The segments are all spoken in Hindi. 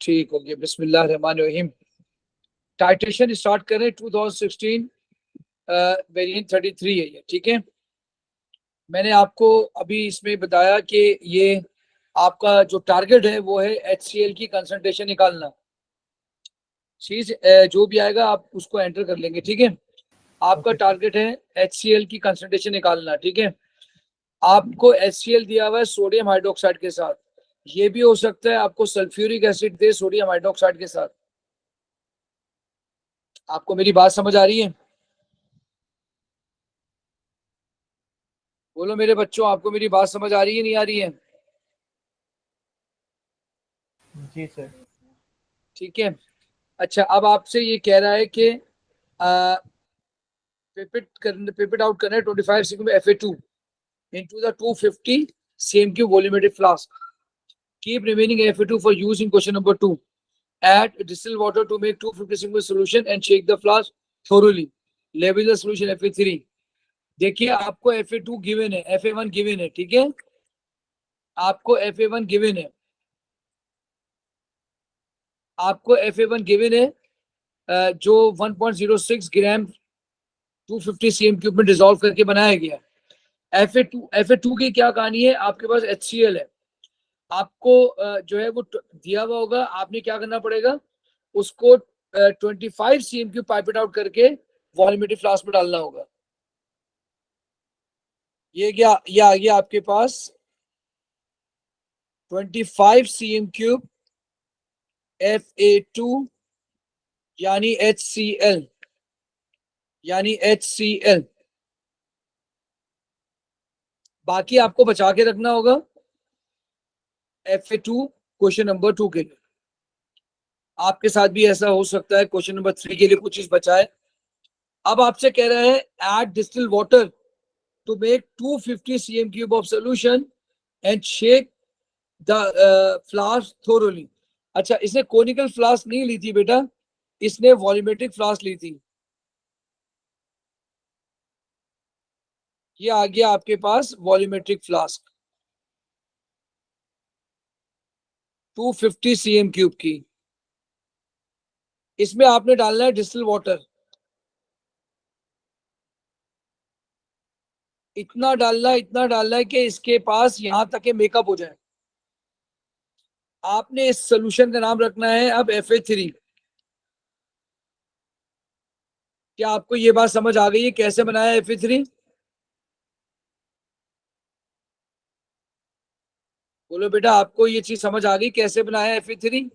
ठीक हो गया। बिस्मिल्लाह रहमान रहीम। टाइट्रेशन स्टार्ट करें। 2016 वेरिएंट 33 है ये, ठीक है। मैंने आपको अभी इसमें बताया कि ये आपका जो टारगेट है वो है HCl की कंसंट्रेशन निकालना। चीज जो भी आएगा आप उसको एंटर कर लेंगे, ठीक है। आपका टारगेट है HCl की कंसंट्रेशन निकालना, ठीक है। आपको HCl दिया हुआ है सोडियम हाइड्रोक्साइड के साथ। ये भी हो सकता है आपको सल्फ्यूरिक एसिड दे सोडियम हाइड्रोक्साइड के साथ। आपको मेरी बात समझ आ रही है? बोलो मेरे बच्चों, आपको मेरी बात समझ आ रही है नहीं आ रही है? जी सर। ठीक है। अच्छा, अब आपसे ये कह रहा है कि पिपेट आउट करना है 25 sequence Fa2 into the 250 cm3 volumetric flask. Keep remaining Fa2 for use in question number 2. Add distilled water to make 250 cm solution and shake the flask thoroughly. Level the solution Fa3. देखिए आपको Fa2 गिवन है, Fa1 गिवन है, ठीक है। आपको Fa1 गिवन है, आपको Fa1 गिवन है जो 1.06 ग्राम 250 cm3 में डिसॉल्व करके बनाया गया। Fa2 की क्या कहानी है? आपके पास HCl है, आपको जो है वो दिया हुआ होगा। आपने क्या करना पड़ेगा, उसको 25 cm3 पाइपेट आउट करके वॉल्यूमेट्रिक फ्लास्क में डालना होगा। ये क्या, ये आ गया आपके पास 25 cm3 Fa2 यानी HCl, यानी HCl। बाकी आपको बचा के रखना होगा Fa2 क्वेश्चन नंबर 2 के लिए। आपके साथ भी ऐसा हो सकता है क्वेश्चन नंबर 3 के लिए कुछ चीज बचा है। अब आपसे कह रहा है add distil water to make 250 cm3 of solution and shake the flask thoroughly. अच्छा, इसने कोनिकल फ्लास्क नहीं ली थी बेटा, इसने वॉल्यूमेट्रिक फ्लास्क ली थी। ये आ गया आपके पास वॉल्यूमेट्रिक फ्लास्क 250 cm3 की। इसमें आपने डालना है डिस्टिल वाटर। इतना डालना, इतना डालना है कि इसके पास यहां तक के मेकअप हो जाए। आपने इस सोल्यूशन का नाम रखना है अब Fa3। क्या आपको ये बात समझ आ गई है कैसे बनाया Fa3? बोलो बेटा, आपको ये चीज समझ आ गई कैसे बनाया Fa3?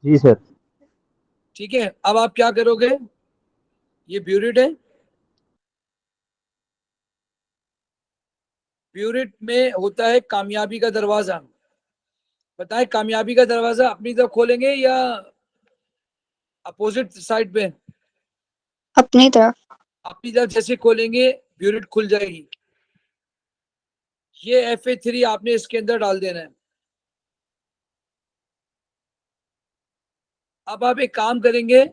जी सर। ठीक है। अब आप क्या करोगे, ये ब्यूरिट है, ब्यूरिट में होता है कामयाबी का दरवाजा। बताएं, कामयाबी का दरवाजा अपनी तरफ खोलेंगे या अपोजिट साइड पे? अपनी तरफ। अपनी तरफ जैसे खोलेंगे ब्यूरिट खुल जाएगी। ये Fa3 आपने इसके अंदर डाल देना है। अब आप एक काम करेंगे,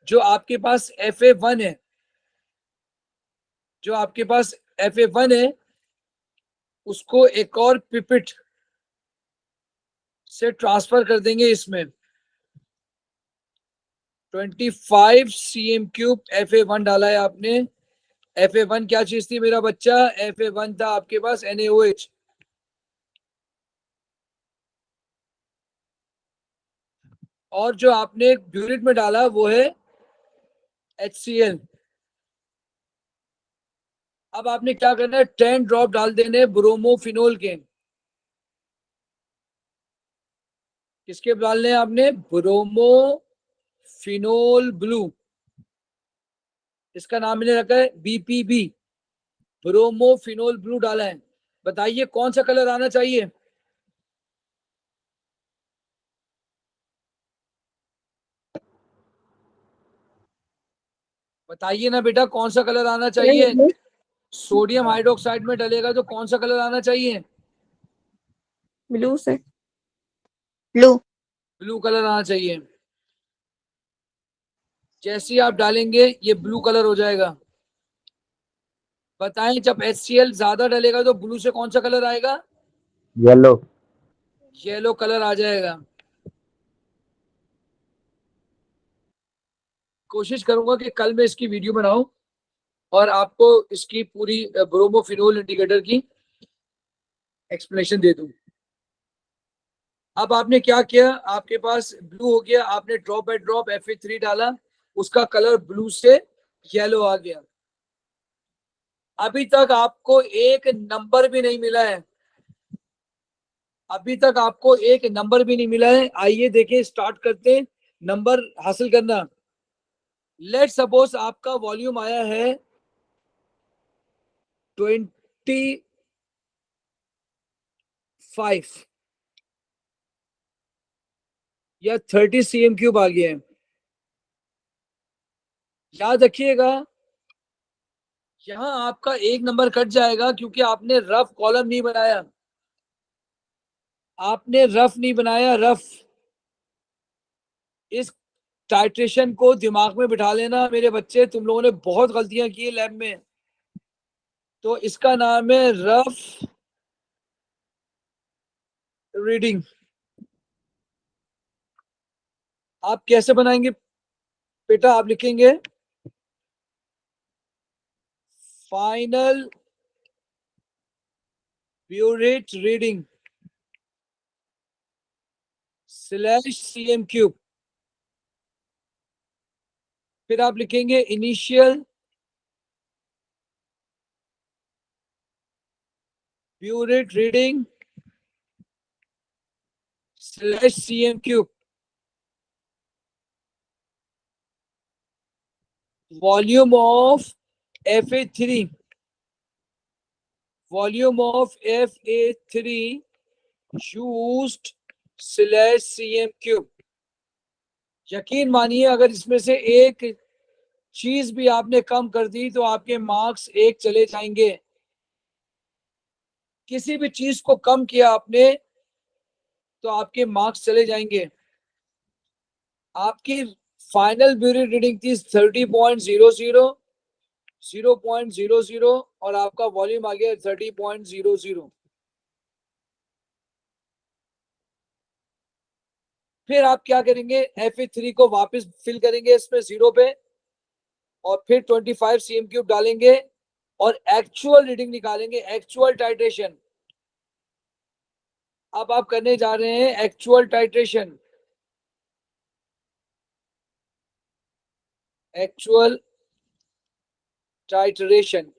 जो आपके पास Fa1 है, जो आपके पास Fa1 है, उसको एक और पिपेट से ट्रांसफर कर देंगे इसमें। 25 cm3 Fa1 डाला है आपने। Fa1 क्या चीज थी मेरा बच्चा? Fa1 था आपके पास NaOH। और जो आपने ब्यूरिट में डाला वो है HCl। अब आपने क्या करना है, 10 ड्रॉप डाल देने ब्रोमोफिनोल के। किसके डालने हैं आपने? Bromophenol blue. इसका नाम मैंने रखा है BPB, ब्रोमोफिनोल ब्लू डाला है। बताइए कौन सा कलर आना चाहिए? बताइए ना बेटा, कौन सा कलर आना चाहिए? सोडियम हाइड्रोक्साइड में डलेगा तो कौन सा कलर आना चाहिए? ब्लू से। ब्लू। ब्लू कलर आना चाहिए। जैसे ही आप डालेंगे ये ब्लू कलर हो जाएगा। बताएं, जब HCl ज्यादा डलेगा तो ब्लू से कौन सा कलर आएगा? येलो। येलो कलर आ जाएगा। कोशिश करूंगा कि कल मैं इसकी वीडियो बनाऊं और आपको इसकी पूरी ब्रोमोफिनोल इंडिकेटर की एक्सप्लेनेशन दे दूं। अब आपने क्या किया, आपके पास ब्लू हो गया, आपने ड्रॉप बाय ड्रॉप Fa3 डाला, उसका कलर ब्लू से येलो आ गया। अभी तक आपको एक नंबर भी नहीं मिला है, अभी तक आपको एक नंबर भी नहीं मिला है। आइए देखें, स्टार्ट करते हैं नंबर हासिल करना। लेट सपोज आपका वॉल्यूम आया है 25 या 30 cm³ आ गया है। याद रखिएगा, यहां आपका एक नंबर कट जाएगा क्योंकि आपने रफ कॉलम नहीं बनाया, आपने रफ नहीं बनाया। रफ, इस टाइट्रेशन को दिमाग में बिठा लेना मेरे बच्चे, तुम लोगों ने बहुत गलतियां की लैब में। तो इसका नाम है रफ रीडिंग। आप कैसे बनाएंगे बेटा? आप लिखेंगे फाइनल ब्यूरेट रीडिंग /cm³। फिर आप लिखेंगे initial burette reading /cm³। Volume of Fa3, volume of Fa3 used /cm³। यकीन मानिए, अगर इसमें से एक चीज भी आपने कम कर दी तो आपके मार्क्स एक चले जाएंगे। किसी भी चीज को कम किया आपने तो आपके मार्क्स चले जाएंगे। आपकी फाइनल ब्यूरेट रीडिंग थी 30.00, 0.00, और आपका वॉल्यूम आ गया 30.00। फिर आप क्या करेंगे, Fa3 को वापस फिल करेंगे इसमें 0 पे, और फिर 25 cm³ डालेंगे और एक्चुअल रीडिंग निकालेंगे, एक्चुअल टाइट्रेशन। अब आप करने जा रहे हैं एक्चुअल टाइट्रेशन, एक्चुअल टाइट्रेशन।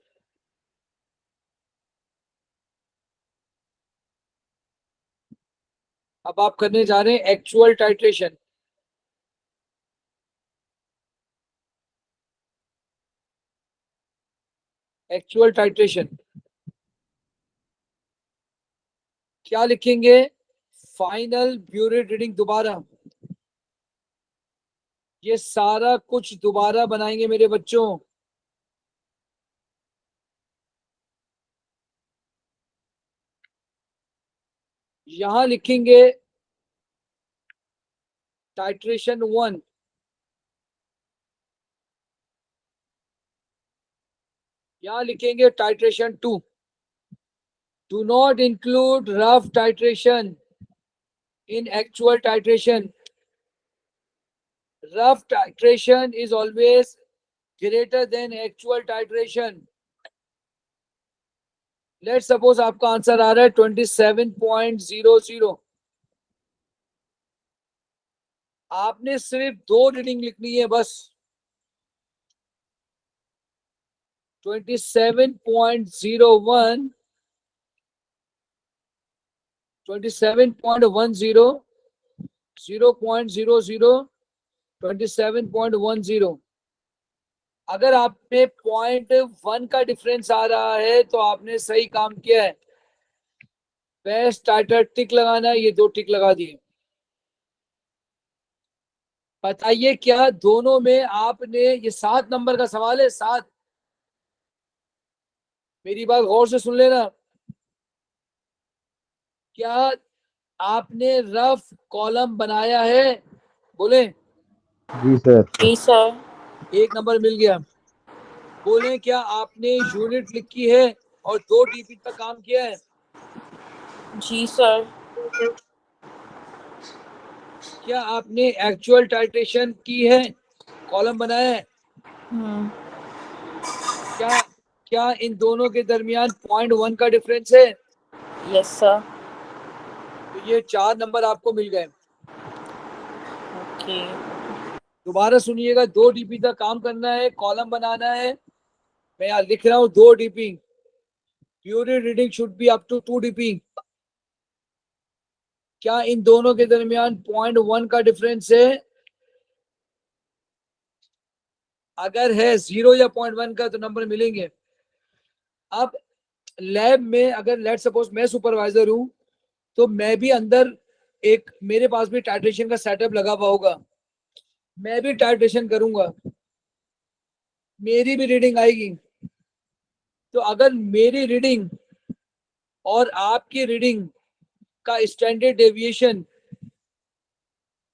अब आप करने जा रहे हैं एक्चुअल टाइट्रेशन। एक्चुअल टाइट्रेशन क्या लिखेंगे? फाइनल ब्यूरेट रीडिंग दोबारा, ये सारा कुछ दोबारा बनाएंगे मेरे बच्चों। यहां लिखेंगे टाइट्रेशन 1, यहां लिखेंगे titration 2। Do not include rough titration in actual titration. Rough titration is always greater than actual titration. Let suppose आपका आंसर आ रहा है 27.00। आपने सिर्फ 2 रीडिंग लिखनी है बस, 27.01, 27.10, 0.00, 27.10। अगर आप पे 0.1 का डिफरेंस आ रहा है तो आपने सही काम किया है। बेस्ट टाइटर टिक लगाना, ये 2 टिक लगा दिए। बताइए क्या दोनों में आपने, ये 7 नंबर का सवाल है, 7। मेरी बात गौर से सुन लेना। क्या आपने रफ कॉलम बनाया है? बोले जी सर। जी सर। 1 नंबर मिल गया। बोले क्या आपने यूनिट लिखी है और 2 टीपी तक काम किया है? जी सर। क्या आपने एक्चुअल टाइट्रेशन की है? कॉलम बनाया है। हम्म। क्या क्या इन दोनों के दरमियान 0.1 का डिफरेंस है? Yes sir. तो ये 4 नंबर आपको मिल गए। ओके। दोबारा सुनिएगा, 2 डीपी तक काम करना है, कॉलम बनाना है। मैं यहाँ लिख रहा हूँ 2 DP. Unit reading should be up to 2 DP. क्या इन दोनों के दरमियान 0.1 का डिफरेंस है? अगर है 0 या 0.1 का तो नंबर मिलेंगे। अब लैब में अगर लेट सपोज मैं सुपरवाइजर हूं, तो मैं भी अंदर एक, मेरे पास भी टाइट्रेशन का सेटअप लगा हुआ होगा, मैं भी टाइट्रेशन करूंगा, मेरी भी रीडिंग आएगी। तो अगर मेरी रीडिंग और आपकी रीडिंग का स्टैंडर्ड डेविएशन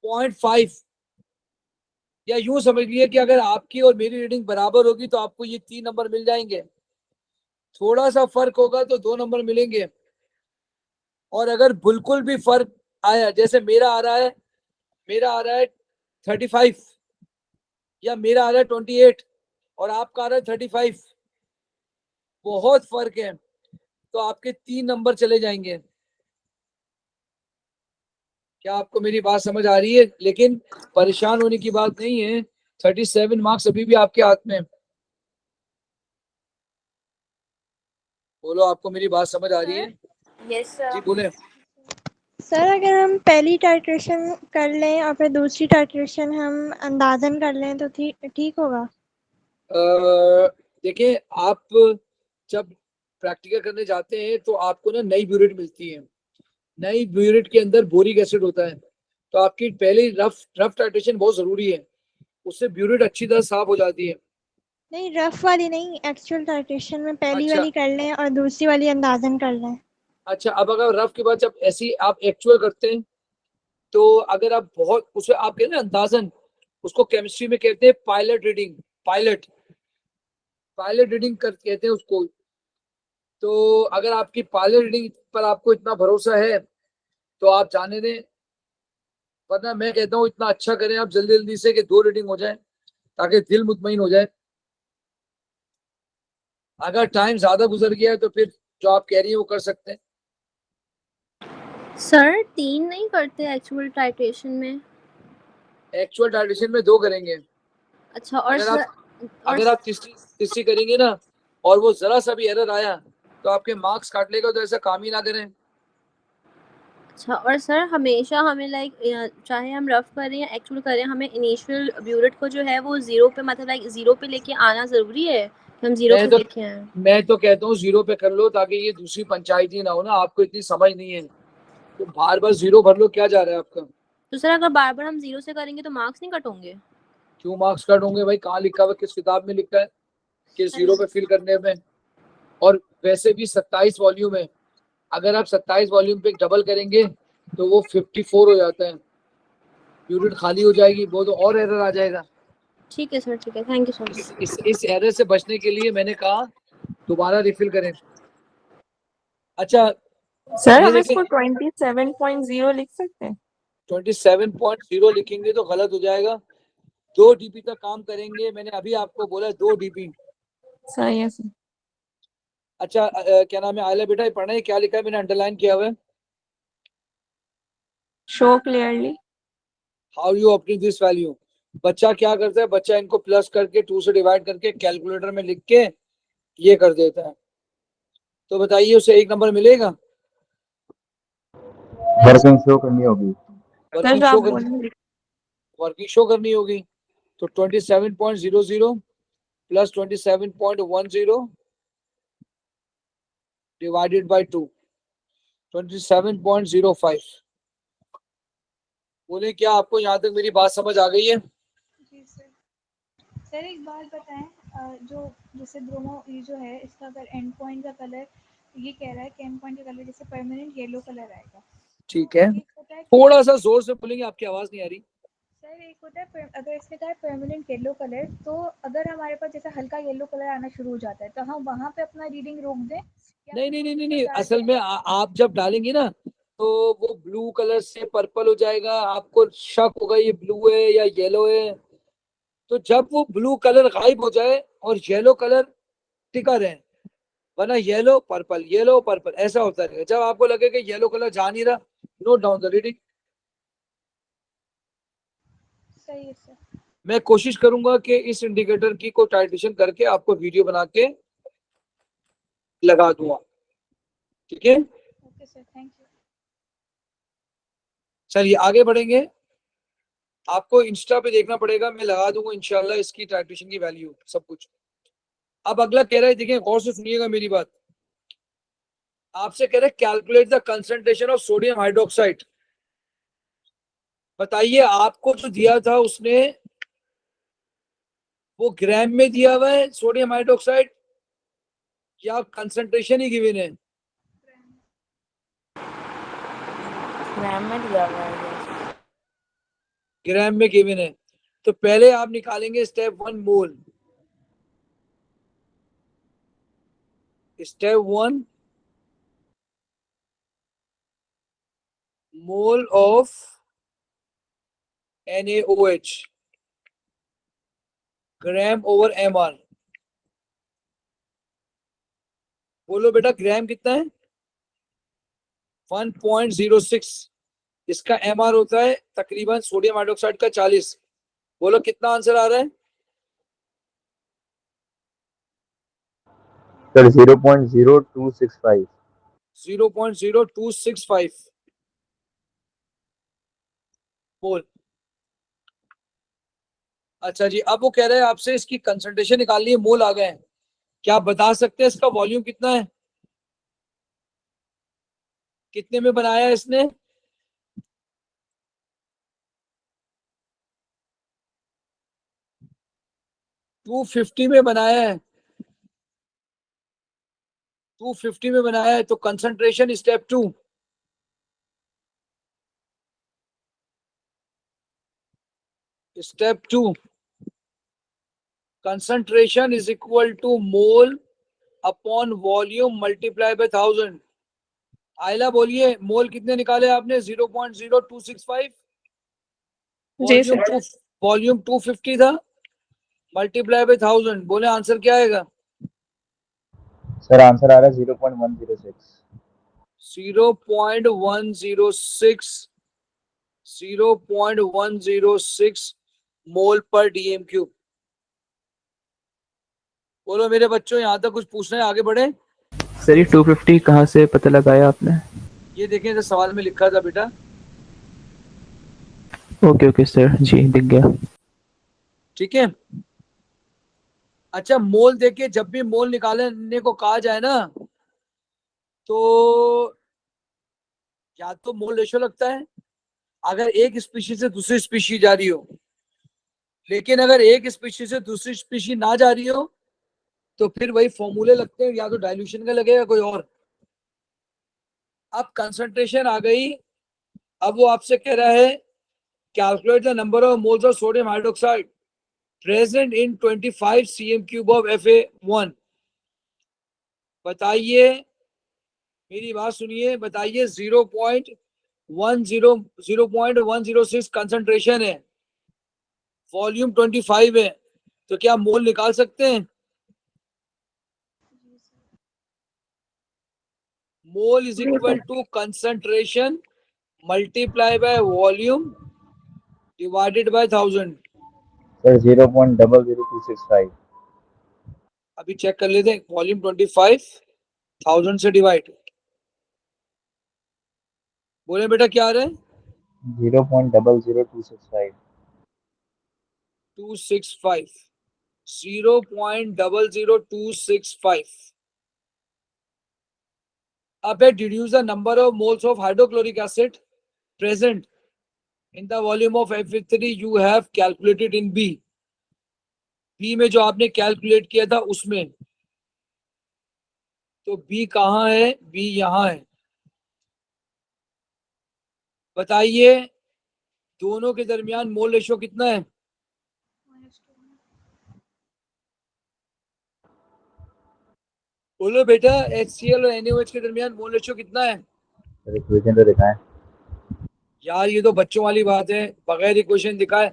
0.5, या यूं समझ लीजिए कि अगर आपकी और मेरी रीडिंग बराबर होगी तो आपको ये 3 नंबर मिल जाएंगे। थोड़ा सा फर्क होगा तो 2 नंबर मिलेंगे। और अगर बिल्कुल भी फर्क आया, जैसे मेरा आ रहा है 35, या मेरा आ रहा है 28 और आपका आ रहा है 35, बहुत फर्क है, तो आपके 3 नंबर चले जाएंगे। क्या आपको मेरी बात समझ आ रही है? लेकिन परेशान होने की बात नहीं है, 37 मार्क्स अभी भी आपके हाथ में। बोलो, आपको मेरी बात समझ आ रही है? यस जी सर। बोले। सर अगर हम पहली टाइट्रेशन कर लें और फिर दूसरी टाइट्रेशन हम अंदाजन कर लें तो ठीक होगा? देखिए, आप जब प्रैक्टिकल करने जाते हैं तो आपको ना नई ब्यूरेट मिलती है। नई ब्यूरेट के अंदर बोरिक एसिड होता है। तो आपकी पहले रफ रफ टाइट्रेशन बहुत जरूरी है, उससे ब्यूरेट अच्छी तरह साफ हो जाती है। नहीं, रफ वाली नहीं, एक्चुअल टाइट्रेशन में पहली अच्छा वाली कर लें और दूसरी वाली अंदाजन कर लें। अच्छा, अब अगर रफ के बाद जब ऐसी आप एक्चुअल करते हैं, तो अगर आप बहुत उसमें आप कहते हैं अंदाजन, उसको केमिस्ट्री में कहते हैं pilot reading. Pilot pilot reading कर कहते हैं उसको। तो अगर आपकी पायलट रीडिंग पर आपको इतना भरोसा है तो आप जाने दें, वरना मैं कहता हूँ इतना अच्छा करें आप जल्दी जल्दी से कि 2 रीडिंग हो जाए, ताकि दिल मुतमईन हो जाए। अगर टाइम ज्यादा गुजर गया है तो फिर जो आप कह रही है वो कर सकते हैं। सर 3 नहीं करते एक्चुअल टाइट्रेशन में? एक्चुअल टाइट्रेशन में 2 करेंगे। अच्छा। और अगर सर, आप अगर आप तीसरी करेंगे ना, और वो जरा सा भी एरर आया तो आपके मार्क्स काट लेगा, तो ऐसा काम ही ना करें। अच्छा, और सर हमेशा हमें चाहे हम रफ करें या एक्चुअल करें, हमें इनिशियल ब्यूरेट को जो है वो 0 पे, मतलब 0 पे लेके आना जरूरी है कि हम 0 मैं पे तो लेके आए? मैं तो कहता हूँ 0 पे कर लो, ताकि ये दूसरी पंचायती ना हो ना, आपको इतनी समझ नहीं है तो बार बार 0 भर लो, क्या जा रहा है आपका? तो सर अगर बार बार हम 0 से करेंगे तो मार्क्स नहीं कट होंगे? क्यों मार्क्स कट होंगे भाई? कहाँ लिखा हुआ है, किस किताब में लिखा है कि 0 पे फिल करने में? और वैसे भी 27 वॉल्यूम है, अगर आप 27 वॉल्यूम पे डबल करेंगे तो वो 54 हो जाता है, यूनिट खाली हो जाएगी, वो तो और एरर आ जाएगा। ठीक है सर, ठीक है, थैंक यू सो मच। इस एरर से बचने के लिए मैंने कहा दोबारा रिफिल करें। अच्छा, सर ये हम लेकिन इसको 27.0 लिख सकते हैं? 27.0 लिखेंगे तो गलत हो जाएगा। 2 डीपी तक काम करेंगे, मैंने अभी आपको बोला 2 डीपी। Sir yes sir. अच्छा, क्या नाम है आयला बेटा, ये पढ़ना है क्या लिखा है, मैंने अंडरलाइन किया हुआ है। Show clearly. How you opting this value. बच्चा क्या करता है, बच्चा इनको प्लस करके 2 से डिवाइड करके कैलकुलेटर में लिख के ये कर देता है। तो बताइए उसे 1 नंबर मिलेगा? वर्किंग शो करनी होगी। सर वर्किंग जो शो आप करनी बोल वर्किंग शो करनी होगी। तो 27.00 प्लस 27.10 डिवाइडेड बाई 2, 27.05। बोले, क्या आपको यहाँ तक मेरी बात समझ आ गई है? जी सर। सर एक बात बताएं, जो जैसे ब्रोमो ये जो है, इसका अगर एंड पॉइंट का कलर, ये कह रहा है कि एंड पॉइंट का कलर जैसे परमानेंट येलो कलर आएगा। ठीक है, एक होता है थोड़ा सा जोर से बोलेंगे, आपकी आवाज नहीं आ रही। सर, एक होता है अगर इसने कहा है परमानेंट येलो कलर, तो अगर हमारे पास जैसा हल्का येलो कलर आना शुरू हो जाता है तो हम वहाँ पे अपना रीडिंग रोक दें, या नहीं फिर नहीं वो नहीं नहीं उसके नहीं, साथ असल में आप जब डालेंगे ना, तो वो ब्लू कलर से पर्पल हो जाएगा, आपको शक होगा ये ब्लू है या येलो है। तो जब वो ब्लू कलर गायब हो जाए और येलो कलर टिका रहे, वरना येलो पर्पल ऐसा होता रहेगा। जब आपको लगे कि येलो कलर जा नहीं रहा, नोट डाउन द रीडिंग। सही है सर। मैं कोशिश करूंगा कि इस इंडिकेटर की को टाइट्रेशन करके आपको वीडियो बना के लगा दूंगा, ठीक है। Okay sir, thank you. चलिए आगे बढ़ेंगे। आपको इंस्टा पे देखना पड़ेगा, मैं लगा दूंगा इंशाल्लाह इसकी टाइट्रेशन की वैल्यू सब कुछ। अब अगला कह रहा है, देखिए गौर से सुनिएगा मेरी बात। आपसे कह रहे हैं calculate the concentration of sodium hydroxide. बताइए आपको जो दिया था उसने, वो ग्राम में दिया हुआ है सोडियम हाइड्रोक्साइड या कंसंट्रेशन ही गिवन है? ग्राम में दिया हुआ है। ग्राम में गिवन है। तो पहले आप निकालेंगे step 1 mole. Step 1 mole of NaOH gram over mR। बोलो बेटा ग्राम कितना है? 1.06। इसका mR होता है तकरीबन सोडियम हाइड्रोक्साइड का 40। बोलो कितना आंसर आ रहा है? सर 0.0265। 0.0265 मोल। अच्छा जी, अब वो कह रहे हैं आपसे इसकी कंसंट्रेशन निकालनी है, मोल आ गए हैं। क्या आप बता सकते हैं इसका वॉल्यूम कितना है? कितने में बनाया है इसने? टू 250 में बनाया है। 250 में बनाया है। तो concentration step 2 step 2 concentration is equal to mole upon volume multiplied by 1000। आयला बोलिए मोल कितने निकाले आपने? 0.0265। जी सर। वॉल्यूम 250 था, मल्टीप्लाई बाय 1000। बोले आंसर क्या आएगा? सर आंसर आ रहा है 0.106। 0.106 0.106 मोल पर डीएम क्यूब। बोलो मेरे बच्चों, यहां तक कुछ पूछना है? आगे बढ़े। सर ये 250 कहाँ से पता लगाया आपने? ये देखें, तो सवाल में लिखा था बेटा। ओके ओके सर, जी दिख गया। ठीक है। अच्छा, मोल देके जब भी मोल निकालने को कहा जाए ना, तो या तो मोल रेशो लगता है अगर एक स्पीशीज से दूसरी स्पीशीज जा रही हो, लेकिन अगर एक स्पीशीज से दूसरी स्पीशीज ना जा रही हो तो फिर वही फॉर्मूले लगते हैं, या तो डाइल्यूशन का लगेगा कोई और। अब कंसंट्रेशन आ गई। अब वो आपसे कह रहा है calculate the number of moles of sodium hydroxide present in 25 cm³ of Fa1। बताइए, मेरी बात सुनिए, बताइए 0.106 कंसंट्रेशन है, वॉल्यूम 25 है, तो क्या मोल निकाल सकते हैं? Mole is equal to concentration multiply by volume divided by 1000। Sir 0.00265। अभी चेक कर लेते हैं। वॉल्यूम 25 1000 से डिवाइड। बोले बेटा क्या आ रहा है? 0.00265। 265 0.00265। अब deduce the number of moles of hydrochloric acid present in the volume of Fe3 you have calculated in B। B में जो आपने कैलकुलेट किया था उसमें, तो B कहाँ है? B यहाँ है। बताइए दोनों के दरमियान मोल रेशो कितना है? बोलो बेटा, HCl और NaOH के दरमियान मोल रेशो कितना है? सर इक्वेशन तो दिखाएं। यार ये तो बच्चों वाली बात है, बगैर इक्वेशन दिखाए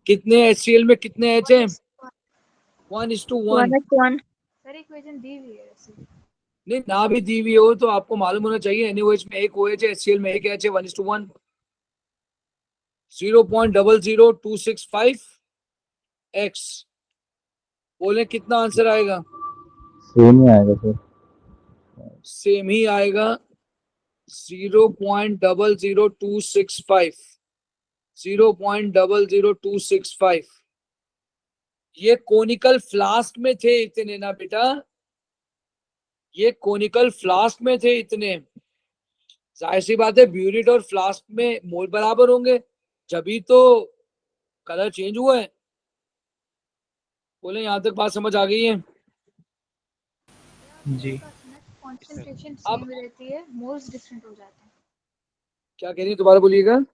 कितने HCl में कितने H है? 1:1। 1:1. सर इक्वेशन दी हुई है वैसे। नहीं, ना भी दी हुई हो तो आपको मालूम होना चाहिए। NaOH में एक OH है, HCl में एक H है, 1:1। 0.00265 x। बोले कितना आंसर आएगा? सेम ही आएगा सर। सेम ही आएगा। 0.00265। 0.00265। ये कोनिकल फ्लास्क में थे इतने ना बेटा, ये कोनिकल फ्लास्क में थे इतने। जाहिर सी बात है ब्यूरिट और फ्लास्क में मोल बराबर होंगे, जभी तो कलर चेंज हुआ है। बोले यहां तक बात समझ आ गई है? जी। कंसंट्रेशन अब सेम रहती है, मोल्स डिफरेंट हो जाते हैं। क्या कह रही है, दोबारा बोलिएगा। कह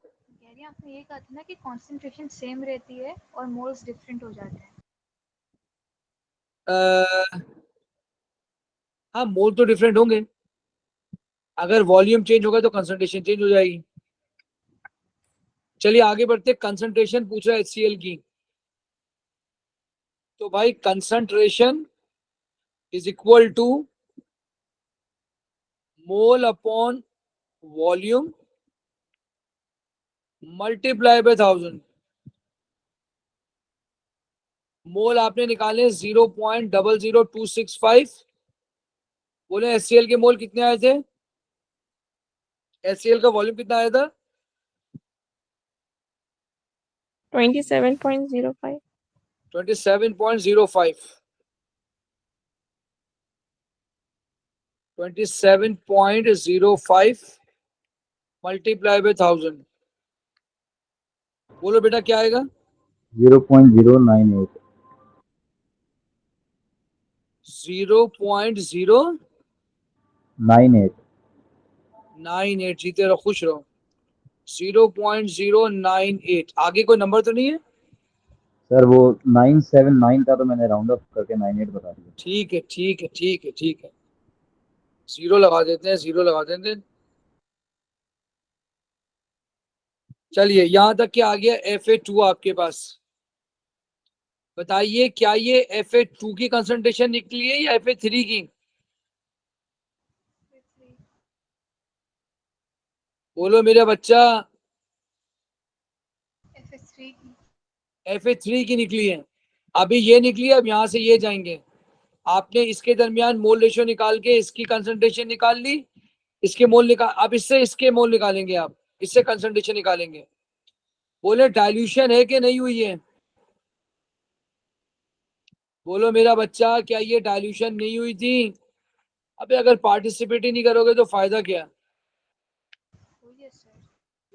रही हैं आपने ये कहा था ना कि कंसंट्रेशन सेम रहती है और मोल्स डिफरेंट हो जाते हैं। हाँ, मोल तो डिफरेंट होंगे। अगर वॉल्यूम चेंज होगा तो कंसंट्रेशन चेंज हो जाएगी। चलिए आगे बढ़ते। कंसंट्रेशन पूछ रहा है HCl की। तो भाई concentration is equal to mole upon volume multiply by 1000। Mole आपने निकाले 0.00265। बोले HCl के मोल कितने आए थे? HCl का वॉल्यूम कितना आया था? 27.05. 27.05। 27.05 मल्टीप्लाई बाय 1000। बोलो बेटा क्या आएगा? 0.098। 0.098। 98। जीते रहो, खुश रहो। 0.098। आगे कोई नंबर तो नहीं है? सर वो 979 था तो मैंने राउंड अप करके 98 बता दिया। ठीक है ठीक है ठीक है ठीक है, जीरो लगा देते हैं, जीरो लगा देते हैं। चलिए यहां तक क्या आ गया? Fa2 आपके पास। बताइए क्या ये Fa2 की कंसंट्रेशन निकली है या Fa3 की? बोलो मेरा बच्चा। FS3 की। Fa3 की निकली है। अभी ये निकली, अब यहां से ये जाएंगे। आपने इसके दरमियान मोल रेशियो निकाल के इसकी कंसंट्रेशन निकाल ली, इसके मोल निकाल, अब इससे इसके मोल निकालेंगे, आप इससे कंसंट्रेशन निकालेंगे। बोले डाइल्यूशन है कि नहीं हुई है? बोलो मेरा बच्चा, क्या ये डाइल्यूशन नहीं हुई थी? अबे अगर पार्टिसिपेट ही नहीं करोगे तो फायदा क्या? हुई है सर।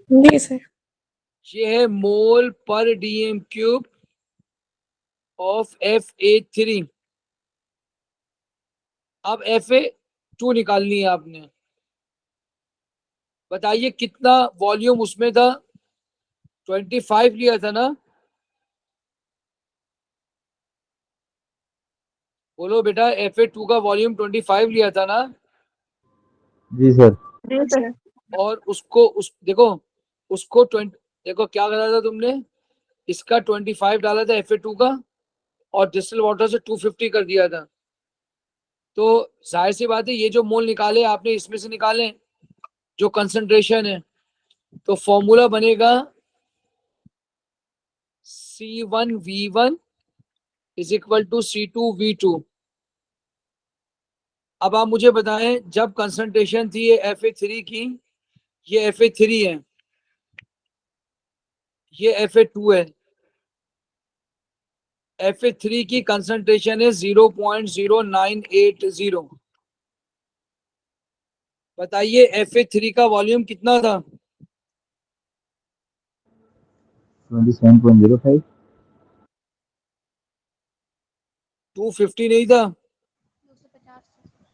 जी सर. ये है मोल पर डीएम क्यूब ऑफ Fa3। अब Fa2 निकालनी है आपने। बताइए कितना वॉल्यूम उसमें था? 25 लिया था ना? बोलो बेटा, Fa2 का वॉल्यूम 25 लिया था ना? जी सर। जी सर. और उसको उस देखो, उसको 20, देखो क्या करा था तुमने, इसका 25 डाला था Fa2 का, और डिस्टिल वाटर से 250 कर दिया था। तो जाहिर सी बात है ये जो मोल निकाले आपने इसमें से निकाले, जो कंसंट्रेशन है, तो फॉर्मूला बनेगा C1V1 is equal to C2V2। अब आप मुझे बताएं, जब कंसंट्रेशन थी ये Fa3 की, ये Fa3 है, ये Fa2 है। Fa3 की कंसंट्रेशन है 0.0980। बताइए Fa3 का वॉल्यूम कितना था? 27.05। 250 नहीं था? 250 सर।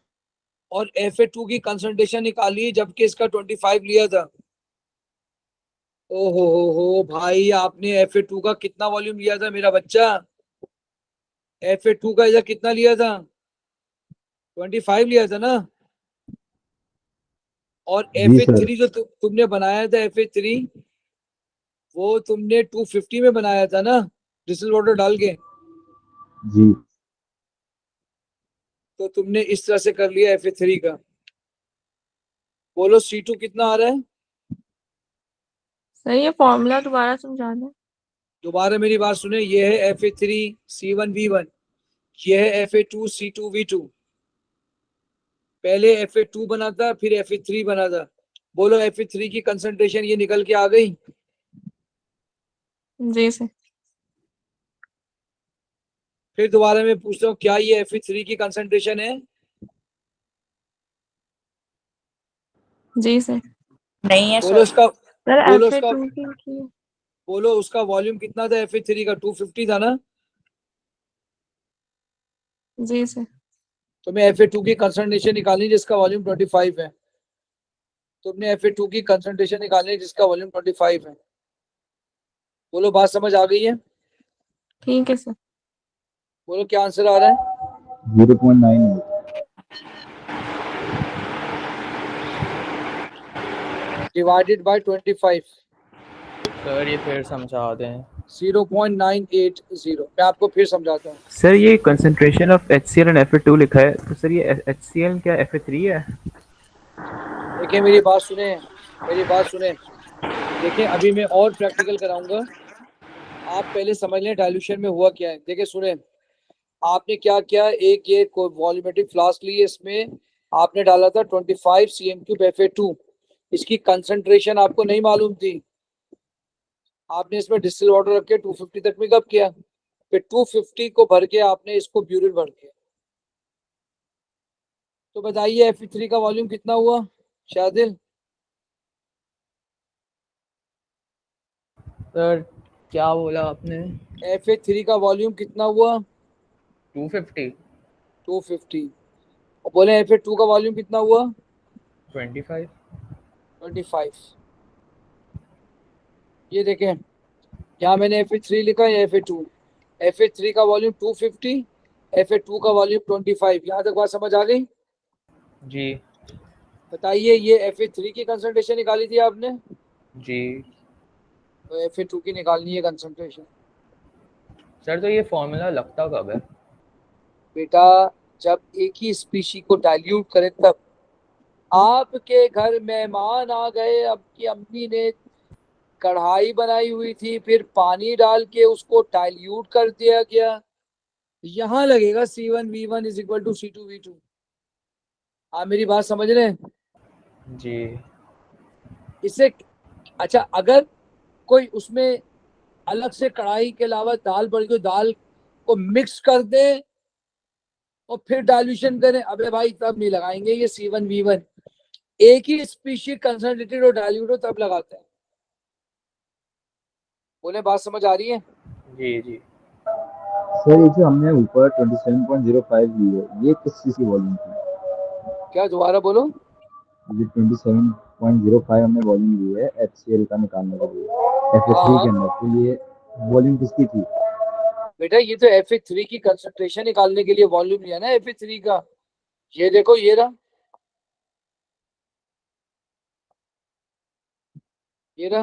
और Fa2 की कंसंट्रेशन निकाली जबकि इसका 25 लिया था। ओहो हो भाई, आपने Fa2 का कितना वॉल्यूम लिया था मेरा बच्चा? Fa2 का इधर कितना लिया था? 25 लिया था ना? और जी सर। Fa3 जो तुमने बनाया था Fa3, वो तुमने 250 में बनाया था ना डिस्टिल वाटर डाल के, जी तो तुमने इस तरह से कर लिया Fa3 का। बोलो C2 कितना आ रहा है? सर ये फॉर्मूला दोबारा समझा दें। दोबारा मेरी बात सुने, ये है Fa3 C1V1, ये है Fa2 C2V2। पहले Fa2 बना था, फिर Fa3 बना था। बोलो Fa3 की कंसंट्रेशन ये निकल के आ गई। जी सर। फिर दोबारा मैं पूछता हूँ, क्या ये Fa3 की कंसंट्रेशन है? जी सर। नहीं है बोलो सर। उसका सर बोलो एफ ए उसका टू की बोलो उसका वॉल्यूम कितना था Fa3 का? 250 था ना? जी सर। तुम्हें Fa2 की कंसंट्रेशन निकालनी जिसका वॉल्यूम 25 है। तुमने Fa2 की कंसंट्रेशन निकालनी जिसका वॉल्यूम 25 है। बोलो बात समझ आ गई है? ठीक है सर। बोलो क्या आंसर आ रहा है? 0.9 डिवाइडेड बाय 25, सर ये फिर समझा दें। 0.980। मैं आपको फिर समझाता हूँ। सर ये concentration of HCl and Fa2 लिखा है, तो सर ये HCl क्या Fa3 है? देखिए मेरी बात सुने, मेरी बात सुने। देखिए अभी मैं और प्रैक्टिकल कराऊंगा, आप पहले समझ लें डाइल्यूशन में हुआ क्या है। देखिए सुने, आपने क्या किया, एक ये वॉल्यूमेट्रिक फ्लास्क ली है, इसमें आपने डाला था 25 cm³ Fa2। इसकी कंसंट्रेशन आपको नहीं मालूम थी, आपने इसमें डिस्टिल वाटर रख के 250 तक में कब किया, फिर 250 को भर के आपने इसको ब्यूरिल भर दिया। तो बताइए Fe3 का वॉल्यूम कितना हुआ शादिल? सर क्या बोला आपने? Fa3 का वॉल्यूम कितना हुआ? 250 250। और बोले Fa2 का वॉल्यूम कितना हुआ? 25। 25। ये देखें, यहाँ मैंने Fa3 लिखा है, Fa2। Fa3 का वॉल्यूम 250, Fa2 का वॉल्यूम 25। यहाँ तक बात समझ आ गई? जी बताइए ये Fa3 की कंसंट्रेशन निकाली थी आपने, जी तो Fa2 की निकालनी है कंसंट्रेशन। सर, तो ये फॉर्मूला लगता कब है? बेटा जब एक ही स्पीशी को डाइल्यूट करें तब। आपके घर मेहमान आ गए, आपकी अम्मी ने कढ़ाई बनाई हुई थी, फिर पानी डाल के उसको डाइल्यूट कर दिया गया, यहाँ लगेगा C1V1 is equal to C2V2। आप मेरी बात समझ रहे हैं? जी इससे अच्छा, अगर कोई उसमें अलग से कढ़ाई के अलावा दाल पड़ गई, दाल को मिक्स कर दे और फिर डाइल्यूशन करें, अबे भाई तब नहीं लगाएंगे ये C1V1। एक ही स्पीशीज कंसंट्रेटेड और डाइल्यूट हो तब लगाते हैं। बोले बात समझ आ रही है? जी जी सर ये जो हमने ऊपर 27.05 ली है ये किस चीज़ की वॉल्यूम थी? क्या दोबारा बोलो? ये 27.05 हमने वॉल्यूम ली है HCl का निकालने के लिए Fa3 हाँ के अंदर, तो ये वॉल्यूम किसकी थी? बेटा ये तो Fa3 की कंसंट्रेशन निकालने के लिए वॉल्यूम लिया ना Fa3 का। ये देखो ये रहा, ये रहा।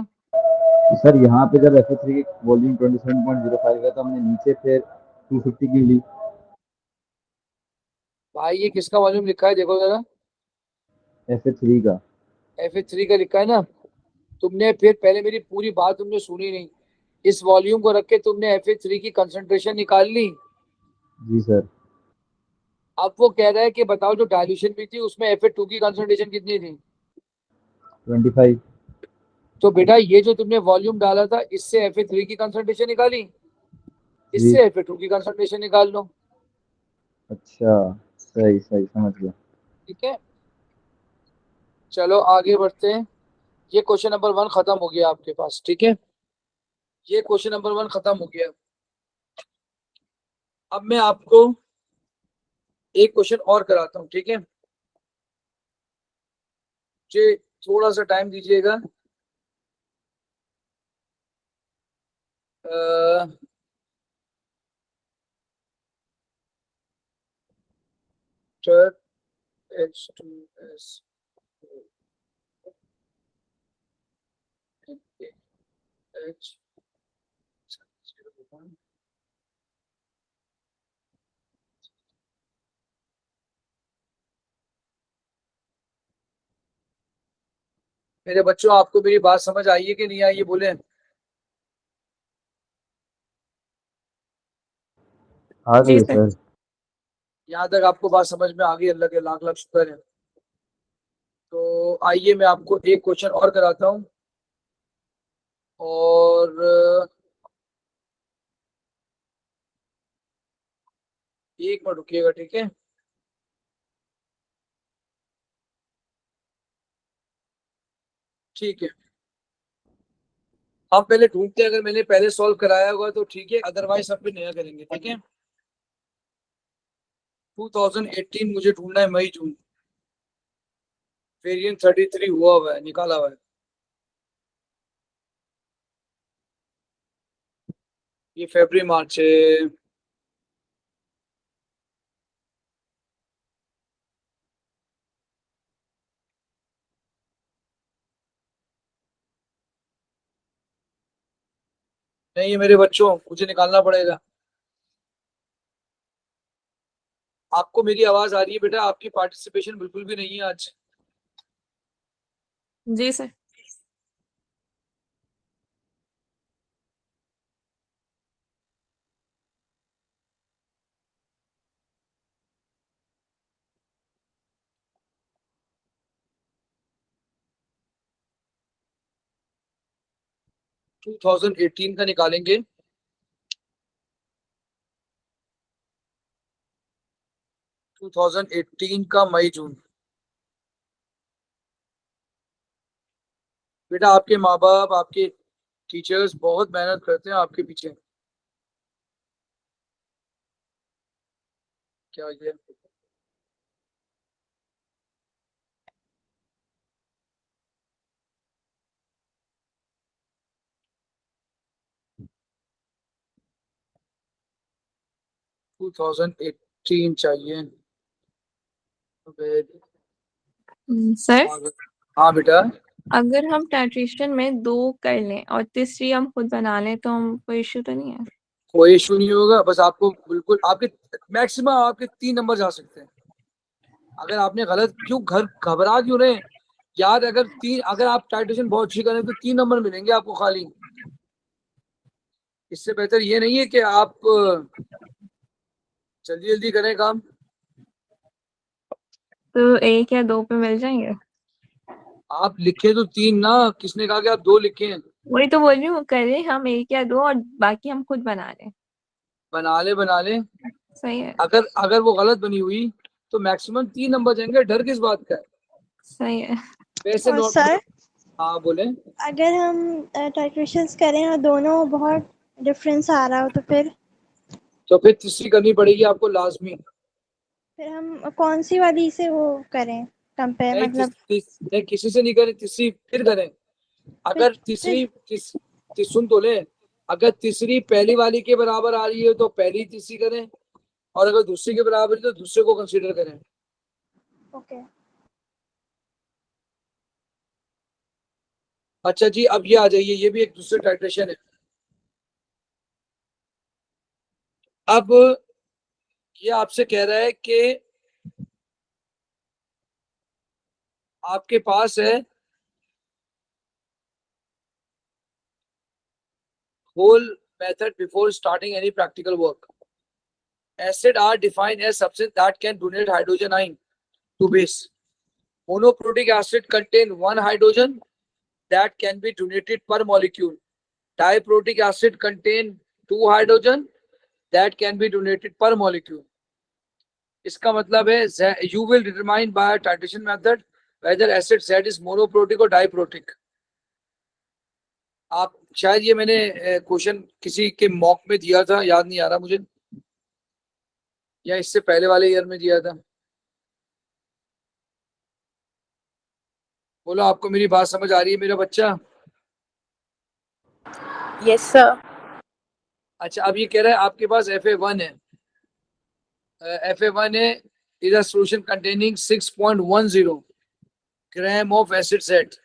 तो सर यहाँ पे जब Fa3 की वॉल्यूम 27.05 है तो हमने नीचे फिर 250 की ली। भाई ये किसका वॉल्यूम लिखा है देखो जरा, Fa3 का। Fa3 का लिखा है ना। तुमने फिर पहले मेरी पूरी बात तुमने सुनी नहीं, इस वॉल्यूम को रख के तुमने Fa3 की कंसंट्रेशन निकाल ली। जी सर। अब वो कह रहा है कि बताओ जो डाइल्यूशन भी थी उसमें Fa2 की कंसंट्रेशन कितनी थी? 25। तो बेटा ये जो तुमने वॉल्यूम डाला था इससे Fa3 की कंसंट्रेशन निकाली, जी इससे Fa2 की कंसंट्रेशन निकाल लो। अच्छा, सही सही समझ गया। ठीक है, चलो आगे बढ़ते हैं। ये क्वेश्चन नंबर 1 खत्म हो गया आपके पास, ठीक है, ये क्वेश्चन नंबर 1 खत्म हो गया। अब मैं आपको एक क्वेश्चन और कराता हूँ, ठीक है, मुझे थोड़ा सा टाइम दीजिएगा। H2S मेरे बच्चों, आपको मेरी बात समझ आई है कि नहीं आई, ये बोले। आ जी गई सर। सर। यहाँ तक आपको बात समझ में आ गई, अल्लाह के लाख लाख शुक्र है। तो आइए मैं आपको एक क्वेश्चन और कराता हूँ, और एक मिनट रुकिएगा, ठीक है। ठीक है, हम पहले ढूंढते हैं, अगर मैंने पहले सॉल्व कराया होगा तो ठीक है, अदरवाइज हम फिर नया करेंगे, ठीक है। 2018 मुझे ढूंढना है, मई जून। वेरिएंट 33 हुआ है, निकाला हुआ है। ये फरवरी मार्च है। नहीं मेरे बच्चों, मुझे निकालना पड़ेगा। आपको मेरी आवाज आ रही है बेटा? आपकी पार्टिसिपेशन बिल्कुल भी नहीं है आज। जी सर। टू 2018 का निकालेंगे। 2018 का मई जून। बेटा आपके माँ बाप, आपके टीचर्स बहुत मेहनत करते हैं आपके पीछे। क्या ये? टू 2018 चाहिए। सर, हाँ बेटा। अगर हम टाइट्रेशन में 2 कर लें और तीसरी हम खुद बना लें तो हम कोई इश्यू तो नहीं है? कोई इशू नहीं होगा, बस आपको बिल्कुल आपके मैक्सिमम आपके 3 नंबर जा सकते हैं। अगर आपने गलत, क्यों घर घबरा क्यों रहे हैं यार? अगर आप टाइट्रेशन बहुत अच्छी करें तो 3 नंबर मिलेंगे आपको खाली। इससे बेहतर ये नहीं है कि आप जल्दी जल्दी करें काम। तो 1 या 2 पे मिल जाएंगे? आप लिखे तो 3 ना, किसने कहा कि आप 2 लिखे हैं? वही तो बोल रही हूँ, करें हम 1 या 2 और बाकी हम खुद बना लें। बना ले। सही है। अगर अगर वो गलत बनी हुई तो मैक्सिमम 3 नंबर जाएंगे, डर किस बात का है? सही है। वैसे और नोट। सर, हाँ बोले। अगर हम टाइट्रेशंस करें और दोनों बहुत डिफरेंस आ रहा हो तो तो फिर तीसरी करनी पड़ेगी आपको लाजमी। फिर हम कौन सी वाली से वो करें कंपेयर, नहीं मतलब नहीं, किसी से नहीं करें, तीसरी फिर करें। फिर, अगर सुन तो ले। अगर तीसरी पहली वाली के बराबर आ रही है तो पहली तीसरी करें, और अगर दूसरी के बराबर है तो दूसरे को कंसीडर करें। ओके। अच्छा जी, अब ये आ जाइए, ये भी एक दूसरे टाइट्रेशन है। अब ये आपसे कह रहा है कि आपके पास है whole method before starting any practical work. Acid are defined as substance that can donate hydrogen ion to base. Monoprotic acid contain one hydrogen that can be donated per molecule. Diprotic acid contain two hydrogen that can be donated per molecule. इसका मतलब है you will determine by titration method whether acid Z is monoprotic or diprotic. आप शायद ये मैंने क्वेश्चन किसी के मॉक में दिया था, याद नहीं आ रहा मुझे, या इससे पहले वाले ईयर में दिया था। बोलो, आपको मेरी बात समझ आ रही है मेरा बच्चा? Yes sir. अच्छा, अब ये कह रहा है आपके पास Fa1 है। Fa1 है is a solution containing 6.10 gram of acid set,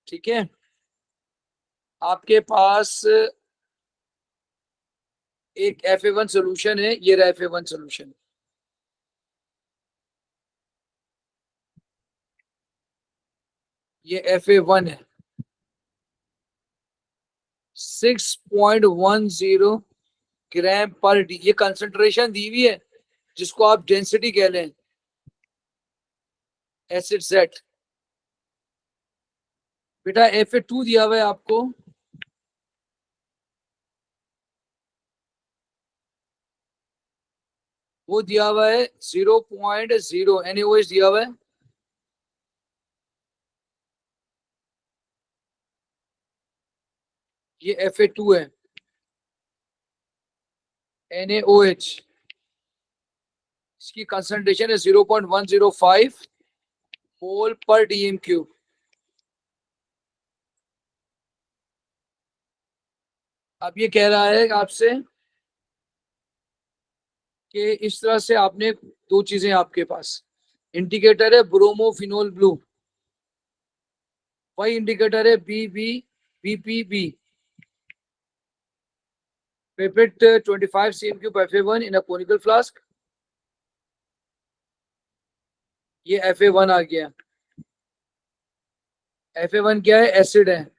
ठीक है। आपके पास एक FA1 सोल्यूशन है, ये रहा FA1 सोल्यूशन। ये FA1 है, 6.10 ग्राम पर डी, ये कंसंट्रेशन दी हुई है जिसको आप डेंसिटी कह लें, एसिड सेट। बेटा FA2 दिया हुआ है आपको, वो दिया हुआ है 0.0 NaOH दिया हुआ है। ये FA2 है, NaOH, इसकी कंसंट्रेशन है 0.105 मोल पर dm क्यूब। अब ये कह रहा है आपसे कि इस तरह से आपने दो चीजें आपके पास, इंडिकेटर है ब्रोमोफिनोल ब्लू, वही इंडिकेटर है BPB, pipette 25 cm cube FA1 in a conical flask। ये FA1 आ गया। FA1 क्या है? एसिड है।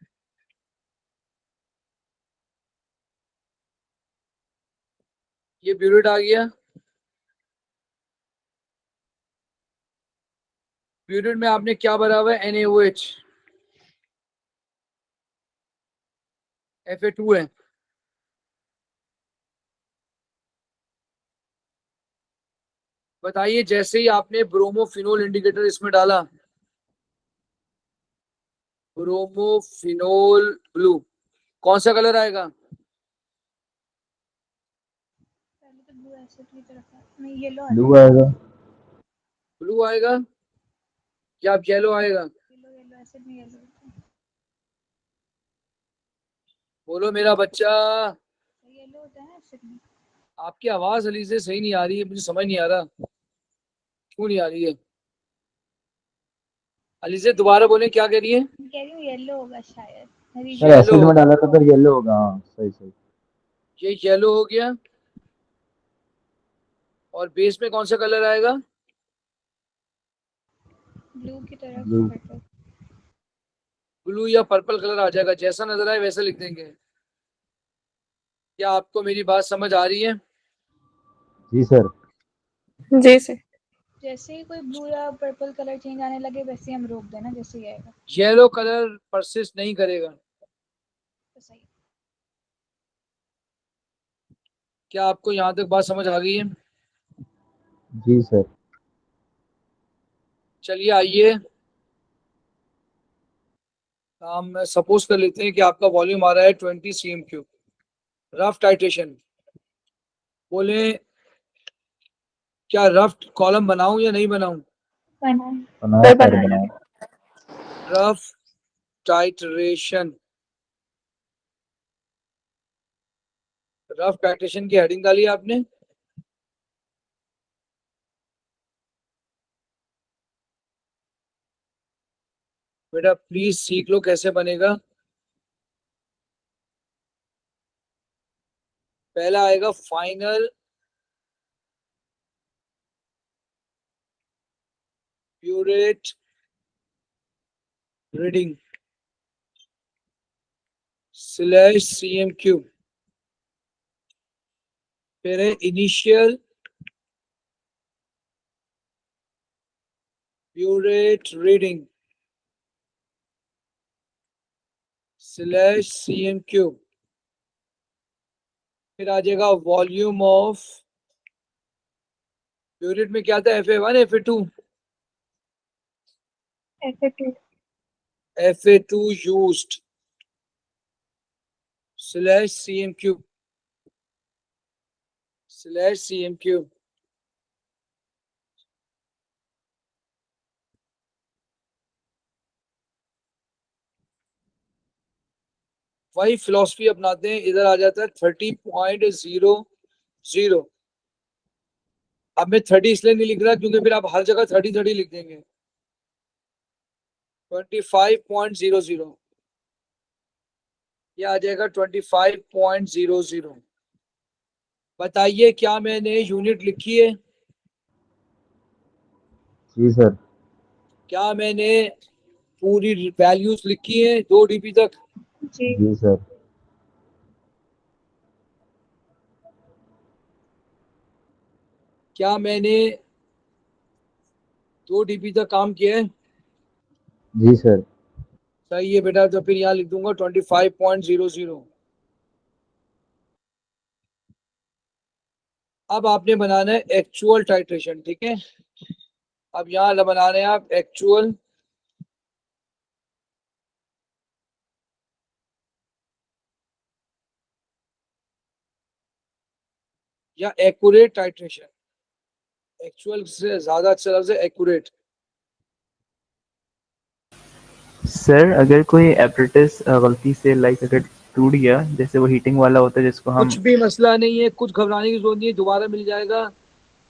ये ब्यूरेट आ गया। ब्यूरेट में आपने क्या भरा हुआ है? NaOH। FA2 है। बताइए, जैसे ही आपने ब्रोमोफिनोल इंडिकेटर इसमें डाला, ब्रोमोफिनोल ब्लू, कौन सा कलर आएगा? पहले तो ब्लू एसिड की तरफ नहीं, येलो ब्लू आएगा। ब्लू आएगा या अब येलो आएगा? येलो एसिड में येलो बोलो मेरा बच्चा। येलो होता है एसिड में। आपकी आवाज अली से सही नहीं आ रही है, मुझे समझ नहीं आ रहा क्यों नहीं आ रही है। अली से दोबारा बोले, क्या कह रही है? कह रही हूँ येलो होगा शायद। सर एसिड में डाला था फिर येलो होगा। हाँ सही सही। ये येलो हो गया। और बेस में कौन सा कलर आएगा? ब्लू की तरफ। ब्लू। ब्लू या पर्पल कलर आ जाएगा, जैसा नजर आए वैसा लिख देंगे। क्या आपको मेरी बात समझ आ रही है? जी सर। जी सर। जैसे ही कोई ब्लू या पर्पल कलर चेंज आने लगे वैसे ही हम रोक देना, जैसे ही आएगा। येलो कलर परसिस्ट नहीं करेगा। तो सही। क्या आपको यहाँ तक बात समझ आ गई है? जी सर। चलिए आइए, हम सपोज कर लेते हैं कि आपका वॉल्यूम आ रहा है 20 cm क्यूब। रफ टाइट्रेशन, बोले क्या रफ कॉलम बनाऊं या नहीं बनाऊं? बनाया सर बनाया। रफ टाइट्रेशन, रफ टाइट्रेशन की हेडिंग डाली आपने। बेटा प्लीज सीख लो कैसे बनेगा। पहला आएगा final burette reading slash CM cube, फिर है initial burette reading slash CM cube, फिर आ जाएगा वॉल्यूम ऑफ ब्यूरेट में क्या था? FA1 FA2? FA2 used slash CM cube slash CM cube. वही फिलॉसफी अपनाते हैं, इधर आ जाता है 30.00। अब मैं 30 इसलिए नहीं लिख रहा क्योंकि फिर आप हर जगह 30 लिख देंगे। 25.00 ये आ जाएगा 25.00। बताइए क्या मैंने यूनिट लिखी है? जी सर। क्या मैंने पूरी वैल्यूज लिखी है 2 dB तक? जी जी सर। क्या मैंने 2 dB तक काम किया है? जी सर। सही है बेटा, तो फिर यहाँ लिख दूंगा 25.00। अब आपने बनाना है एक्चुअल टाइट्रेशन, ठीक है? अब यहाँ बना रहे हैं आप एक्चुअल या एक्यूरेट टाइट्रेशन। एक्चुअल से ज्यादा अच्छा लफ्ज है एक्यूरेट। सर अगर कोई एपरेटस गलती से लाइक अगर टूट गया, जैसे वो हीटिंग वाला होता है जिसको हम, कुछ भी मसला नहीं है, कुछ घबराने की जरूरत नहीं है, दोबारा मिल जाएगा।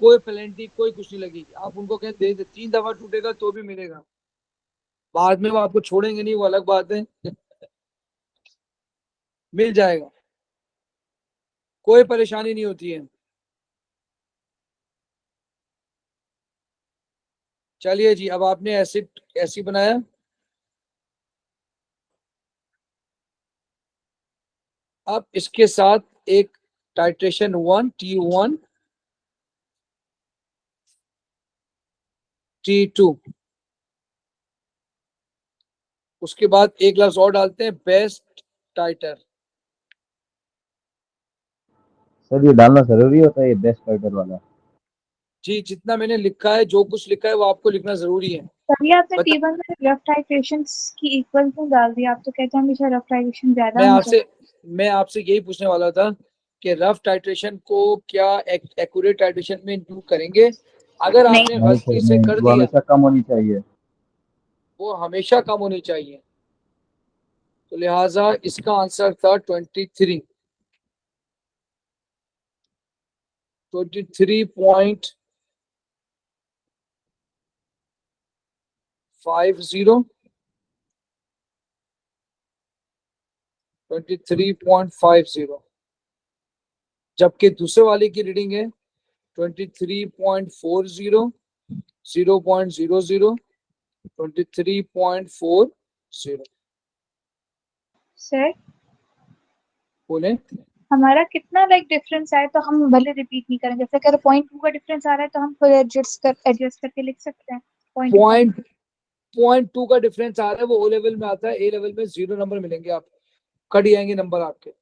कोई पेनल्टी कोई कुछ नहीं लगेगी। आप उनको कहें दे दे, 3 दफा टूटेगा तो भी मिलेगा। बाद में वो आपको छोड़ेंगे नहीं, वो अलग बात है। मिल जाएगा, कोई परेशानी नहीं होती है। चलिए जी, अब आपने एसिड ऐसी बनाया। अब इसके साथ एक टाइट्रेशन 1 T1 T2, उसके बाद एक लफ्ज और डालते हैं बेस्ट टाइटर। सर ये डालना जरूरी होता है, ये बेस्ट फाइटर वाला? जी, जितना मैंने लिखा है, जो कुछ लिखा है वो आपको लिखना जरूरी है। तभी आपने बता, टेबल में रफ टाइट्रेशन की इक्वल क्यों डाल दिया? आप तो कहते हैं हमेशा रफ टाइट्रेशन ज्यादा मैं होनी आपसे मैं आपसे यही पूछने वाला था कि रफ टाइट्रेशन को क्या एक्यूरेट टाइट्रेशन में इंक्लूड करेंगे? अगर चाहिए। आपने नहीं सर गलती से नहीं, कर वो दिया, हमेशा कम होनी चाहिए। वो हमेशा कम होनी चाहिए। तो लिहाजा इसका आंसर था 23। 23.50, 23.50, जबकि दूसरे वाले की रीडिंग है 23.40, 0.00, 23.40। सर बोले हमारा कितना लाइक डिफरेंस आए तो हम भले रिपीट नहीं करें। जैसे अगर 0.2 का डिफरेंस आ रहा है तो हम खुद एडजस्ट करके लिख सकते हैं। 0.2 0.2 का डिफरेंस आ रहा है, वो ओ लेवल में आता है। ए लेवल में 0 नंबर मिलेंगे, आप कट जाएंगे नंबर आपके।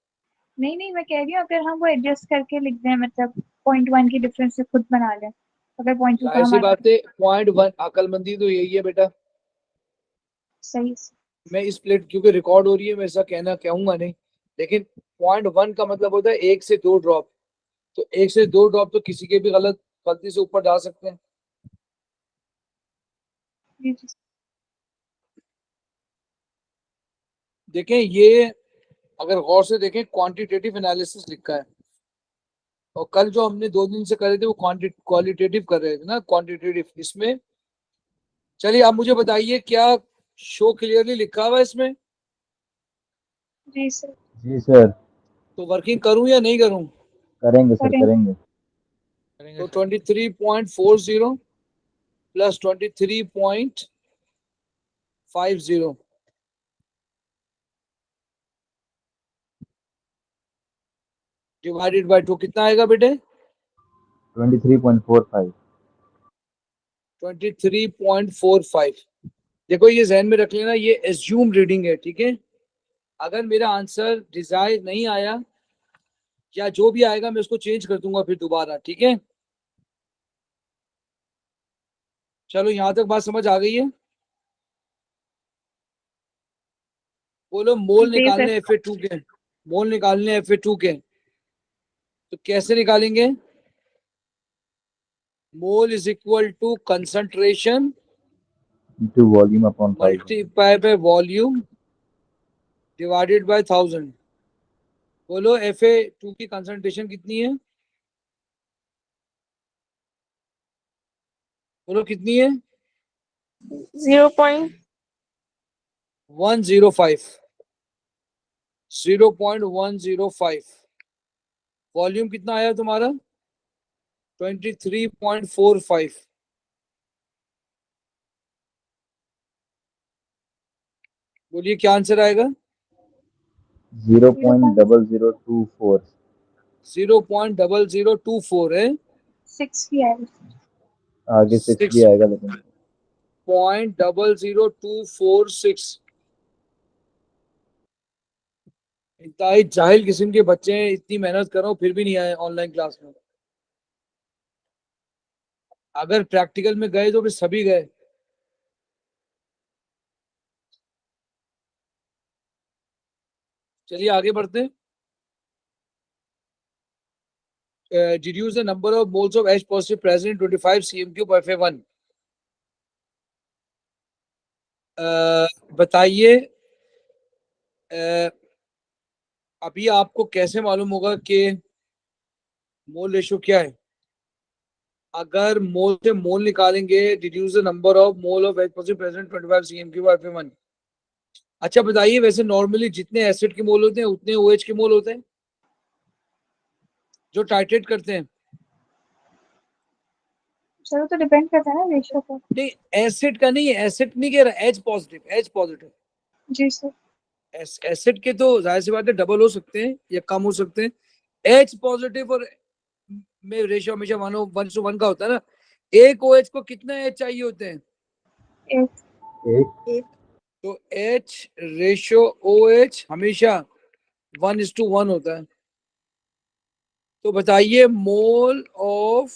नहीं नहीं, मैं कह रही हूँ अगर हम वो एडजस्ट करके लिख दें, मतलब 0.1 की डिफरेंस से खुद बना लें, अगर 0.2 का जाहिर सी हमारा बात है, 0.1 अकलमंदी तो यही है बेटा। सही। मैं इस प्लेट क्योंकि रिकॉर्ड हो रही है, मैं ऐसा कहना कहूंगा नहीं, लेकिन 0.1 का मतलब होता है 1 से 2 ड्रॉप। तो 1 से 2 ड्रॉप तो किसी के भी गलती से ऊपर डाल सकते हैं। जी जी। देखें ये, अगर गौर से देखें, क्वांटिटेटिव एनालिसिस लिखा है, और कल जो हमने 2 दिन से करे थे वो क्वालिटेटिव कर रहे थे ना, क्वांटिटेटिव इसमें। चलिए आप मुझे बताइए, क्या शो क्लियरली लिखा हुआ है इसमें? जी सर। जी सर। तो वर्किंग करूं या नहीं करूं? करेंगे सर करें। करेंगे। तो 23.40 प्लस 23.50 डिवाइडेड बाय 2 कितना आएगा बेटे? 23.45। 23.45। देखो ये जहन में रख लेना, ये एज्यूम रीडिंग है, ठीक है? अगर मेरा आंसर डिजायर नहीं आया या जो भी आएगा, मैं उसको चेंज कर दूंगा फिर दोबारा, ठीक है? चलो यहां तक बात समझ आ गई है? बोलो मोल जी सर। निकालने Fa2 के, मोल निकालने Fa2 के, तो कैसे निकालेंगे? Mole is equal to concentration into volume upon 500। Multiply by volume divided by 1000। बोलो Fa2 की कंसंट्रेशन कितनी है? बोलो कितनी है? 0.105। 105। 0.105। वॉल्यूम कितना आया तुम्हारा? 23.45। बोलिए क्या आंसर आएगा? 0.0024। 0.0024 है। 6 भी आएगा। आगे 6 भी आएगा लेकिन 0.00246। इंतहाई जाहिल किस्म के बच्चे हैं, इतनी मेहनत कर रहा हूँ फिर भी नहीं आए ऑनलाइन क्लास में। अगर प्रैक्टिकल में गए तो फिर सभी गए। चलिए आगे बढ़ते हैं। Deduce the number of moles of H positive present in 25 cm³ of Fa1। बताइए अभी आपको कैसे मालूम होगा कि मोल रेशो क्या है? अगर मोल से मोल निकालेंगे, deduce the number of mole of H positive present 25 cm³ of Fa1। अच्छा बताइए, वैसे नॉर्मली जितने एसिड के मोल होते हैं उतने OH के मोल होते हैं जो टाइट्रेट करते हैं? चलो तो डिपेंड करता है ना रेशियो पर। नहीं, एसिड का नहीं है, एसिड नहीं कह रहा, H पॉजिटिव, H पॉजिटिव। जी सर। एसिड के तो जाहिर सी बात है डबल हो सकते हैं या कम हो सकते हैं। H पॉजिटिव और में रेशियो हमेशा मानो 1:1 का होता है ना। एक OH को कितने H चाहिए होते हैं? एक। तो H रेशियो OH हमेशा 1:1 होता है। तो बताइए mole of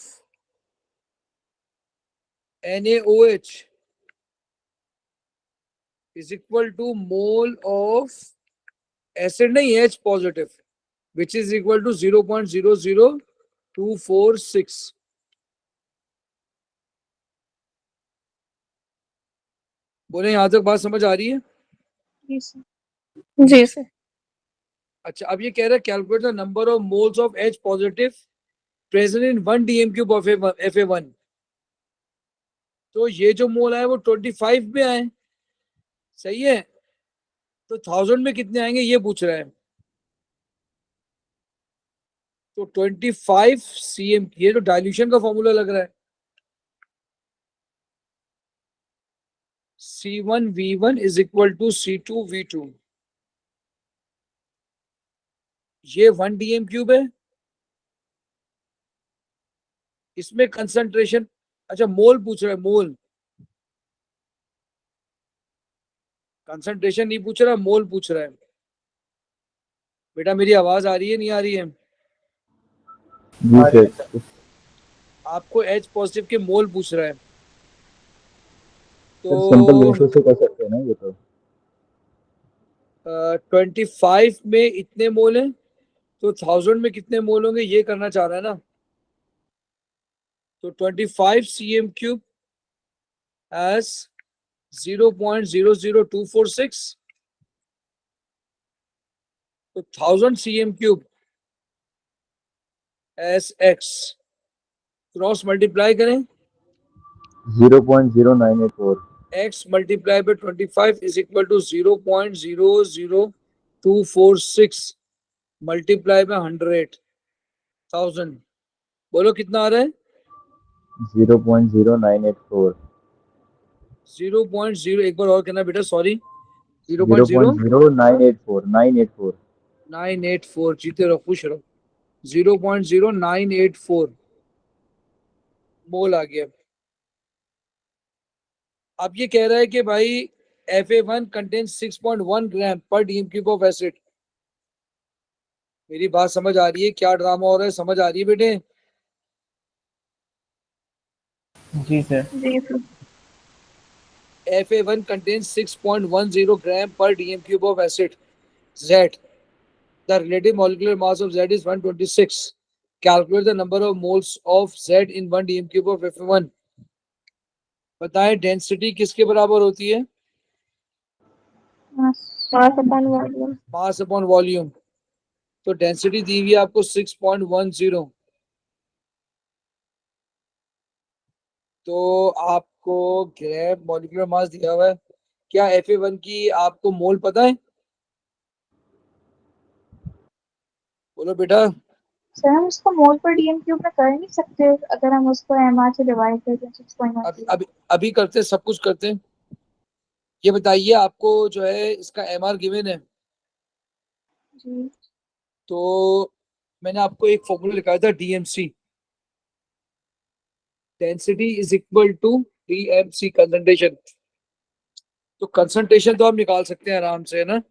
NaOH is equal to mole of acid नहीं H positive, which is equal to 0.00246। बोले यहां तक बात समझ आ रही है? जी सर। जी सर। अच्छा अब ये कह रहा है calculate the number of moles of H positive present in 1 dm³ of Fa1। तो ये जो मोल आए वो 25 में आए, सही है? तो 1000 में कितने आएंगे ये पूछ रहा है। तो 25 cm, ये तो डाइल्यूशन का फॉर्मूला लग रहा है। C1V1 is equal to C2V2। ये 1 dm³ है। इसमें कंसंट्रेशन, अच्छा मोल पूछ रहा है, मोल, कंसंट्रेशन नहीं पूछ रहा, मोल पूछ रहा है। बेटा मेरी आवाज आ रही है नहीं आ रही है? जी सर। आपको H पॉजिटिव के मोल पूछ रहा है। सर सिंपल तो रेशो से कर सकते हैं ना ये तो। 25 में इतने मोल हैं, तो 1000 में कितने मोल होंगे ये करना चाह रहा है ना। तो 25 cm³ एज 0.00246, तो 1000 cm³ S X cross multiply करें, 0.0984। X multiply by 25 is equal to 0.00246 multiply by 100,000। बोलो कितना आ रहा है? 0.0984। 0.0, एक बार और कहना बेटा, सॉरी। 0.0984। 984। 984, जीते रहो खुश रहो। 0.0984 मोल आ गया। अब ये कह रहा है कि भाई Fa1 कंटेन्स 6.1 ग्राम पर dm³ ऑफ एसिड। मेरी बात समझ आ रही है? क्या ड्रामा हो रहा है, समझ आ रही है बेटे? जी सर। जी sir. Fa1 contains 6.10 gram per dm³ of acid Z. The relative molecular mass of Z is 126. Calculate the number of moles of Z in 1 dm³ of Fa1। बताएं डेंसिटी किसके बराबर होती है? Mass upon volume. Mass upon volume. तो डेंसिटी दी हुई है आपको 6.10। तो आपको ग्राम मॉलिक्यूलर मास दिया हुआ है। क्या Fa1 की आपको मोल पता है? बोलो बेटा। सर हम उसको मोल पर डीएम क्यूब में कर नहीं सकते अगर हम उसको एमआर से डिवाइड करते हैं 6.10। अभी करते सब कुछ करते हैं। ये बताइए आपको जो है इसका एमआर गिवन है, जी तो मैंने आपको एक फॉर्मूला लिखाया था DMC, density is equal to DMC concentration. तो कंसंट्रेशन तो आप निकाल सकते हैं आराम से, है ना।